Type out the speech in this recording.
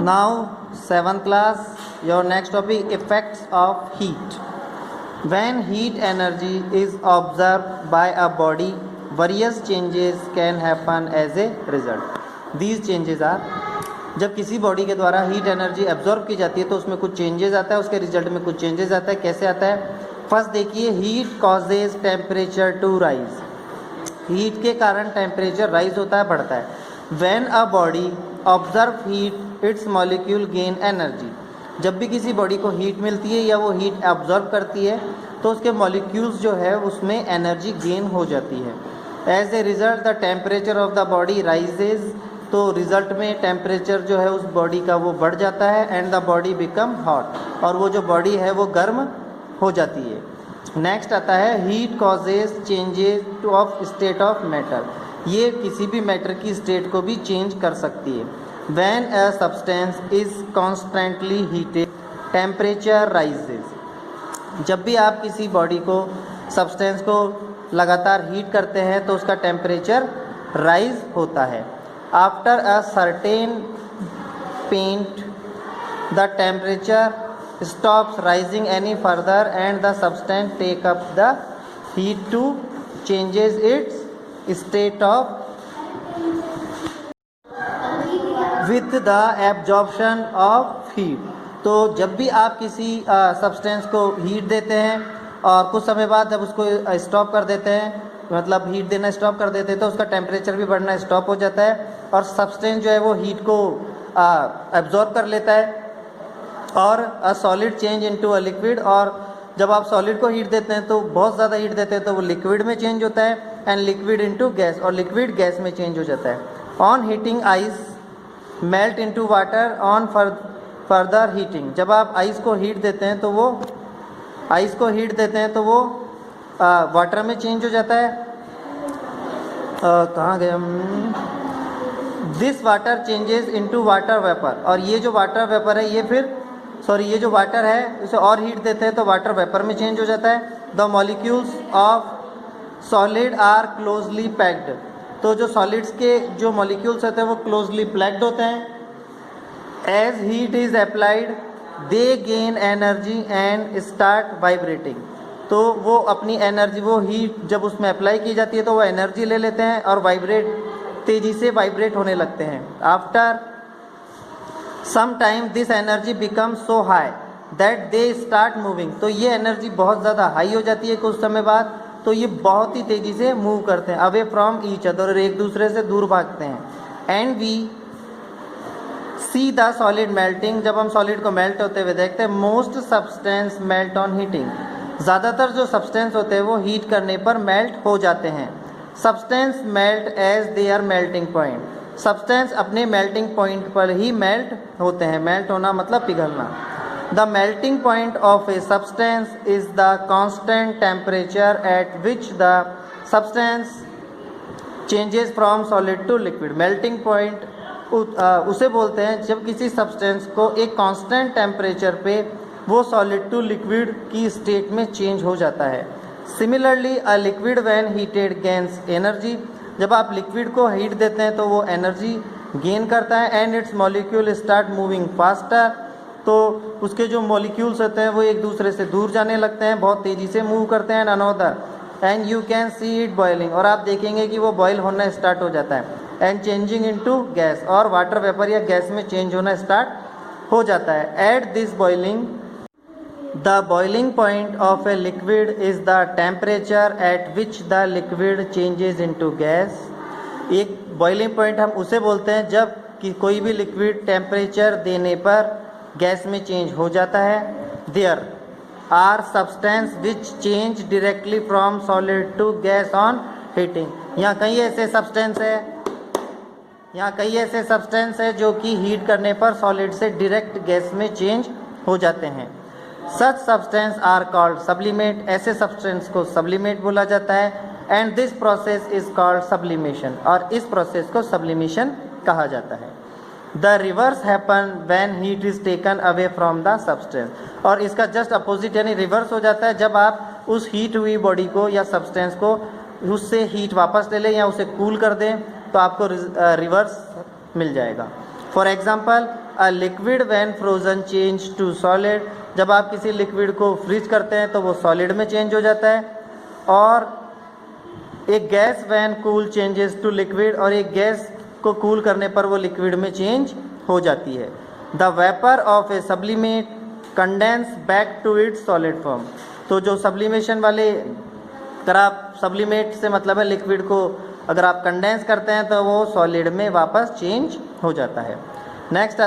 Now, 7th class, your next topic, effects of heat. When heat energy is observed by a body, various changes can happen as a result. These changes are, जब किसी body के द्वारा heat energy absorb की जाती है तो उसमें कुछ चेंजेस आता है, उसके रिजल्ट में कुछ चेंजेस आता है. कैसे आता है? फर्स्ट देखिए, heat causes temperature to rise. Heat के कारण टेम्परेचर राइज होता है, बढ़ता है. When a body observe heat its molecule gain energy. जब भी किसी बॉडी को हीट मिलती है या वो हीट ऑब्जर्व करती है तो उसके मॉलिक्यूल्स जो है उसमें एनर्जी गेन हो जाती है. As a result the temperature of the body rises. तो रिजल्ट में टेम्परेचर जो है उस बॉडी का वो बढ़ जाता है and the body become hot. और वो जो बॉडी है वो गर्म हो जाती है. नेक्स्ट आता है, heat causes changes of state of matter. ये किसी भी मैटर की स्टेट को भी चेंज कर सकती है. When a substance is constantly heated temperature rises. जब भी आप किसी बॉडी को सब्सटेंस को लगातार हीट करते हैं तो उसका टेम्परेचर राइज होता है. After a certain point the temperature stops rising any further and the substance take up the heat to changes its state of with the absorption of heat. तो जब भी आप किसी सब्सटेंस को हीट देते हैं और कुछ समय बाद जब उसको स्टॉप कर देते हैं, मतलब हीट देना स्टॉप कर देते हैं, तो उसका टेम्परेचर भी बढ़ना स्टॉप हो जाता है और सब्सटेंस जो है वो हीट को एब्जॉर्ब कर लेता है और a solid change into a liquid. और जब आप सॉलिड को हीट देते हैं तो बहुत ज़्यादा हीट देते हैं तो वो लिक्विड में चेंज होता है एंड लिक्विड इनटू गैस, और लिक्विड गैस में चेंज हो जाता है. On heating ice melt into water on further heating. जब आप आइस को हीट देते हैं तो वो वाटर में चेंज हो जाता है. कहाँ गए हम? This water changes into water vapour. और ये जो वाटर वेपर है ये जो वाटर है उसे और हीट देते हैं तो वाटर वेपर में चेंज हो जाता है. The molecules of solid are closely packed. तो जो सॉलिड्स के जो मॉलिक्यूल्स होते हैं वो क्लोजली पैक्ड होते हैं. As heat is applied they gain energy and start vibrating. तो वो अपनी एनर्जी, वो हीट जब उसमें अप्लाई की जाती है तो वो एनर्जी ले लेते हैं और तेज़ी से वाइब्रेट होने लगते हैं. After some time this energy become so high that they start moving. तो ये एनर्जी बहुत ज़्यादा हाई हो जाती है कुछ समय बाद, तो ये बहुत ही तेज़ी से मूव करते हैं अवे फ्रॉम ईच अदर, और एक दूसरे से दूर भागते हैं. And we see the solid melting. जब हम सॉलिड को मेल्ट होते हुए देखते हैं. Most substance melt on heating. ज़्यादातर जो सब्सटेंस होते हैं वो हीट करने पर मेल्ट हो जाते हैं. Substance melt at their melting point. Substance अपने मेल्टिंग पॉइंट पर ही मेल्ट होते हैं. मेल्ट होना मतलब पिघलना. The melting point of a substance is the constant temperature at which the substance changes from solid to liquid. Melting point उसे बोलते हैं जब किसी सब्सटेंस को एक कांस्टेंट टेम्परेचर पे वो सॉलिड टू लिक्विड की स्टेट में चेंज हो जाता है. Similarly a liquid when heated gains energy. जब आप लिक्विड को हीट देते हैं तो वो एनर्जी गेन करता है and it's molecule start moving faster. तो उसके जो मॉलिक्यूल्स होते हैं वो एक दूसरे से दूर जाने लगते हैं, बहुत तेज़ी से मूव करते हैं. Another and you can see it boiling. और आप देखेंगे कि वो बॉयल होना स्टार्ट हो जाता है. And changing into gas. और वाटर वेपर या गैस में चेंज होना स्टार्ट हो जाता है. At this boiling the boiling point of a liquid is the temperature at which the liquid changes into gas. एक boiling point हम उसे बोलते हैं जब कि कोई भी लिक्विड टेम्परेचर देने पर गैस में चेंज हो जाता है. There are substances which change directly from solid to gas on heating. यहाँ कई ऐसे सब्सटेंस है जो कि हीट करने पर सॉलिड से डायरेक्ट गैस में चेंज हो जाते हैं. सच सब्सटेंस आर कॉल्ड सब्लिमेट. ऐसे सब्सटेंस को सब्लिमेट बोला जाता है. And this process is called sublimation. और इस प्रोसेस को सब्लिमेशन कहा जाता है. The reverse happen when heat is taken away from the substance. और इसका जस्ट अपोजिट यानी रिवर्स हो जाता है जब आप उस हीट हुई बॉडी को या सब्सटेंस को उससे हीट वापस ले लें या उसे कूल कर दें तो आपको रिवर्स मिल जाएगा. For example a liquid when frozen change to solid, जब आप किसी लिक्विड को फ्रीज करते हैं तो वो सॉलिड में चेंज हो जाता है। और एक gas when cool changes to liquid, और एक गैस को कूल करने पर वो लिक्विड में चेंज हो जाती है। The vapour of a sublimate condense back to its solid form, तो जो सब्लिमेशन वाले, अगर आप सब्लिमेट से मतलब है लिक्विड को अगर आप कंडेंस करते हैं तो वो सॉलिड में वापस चेंज हो जाता है। नेक्स्ट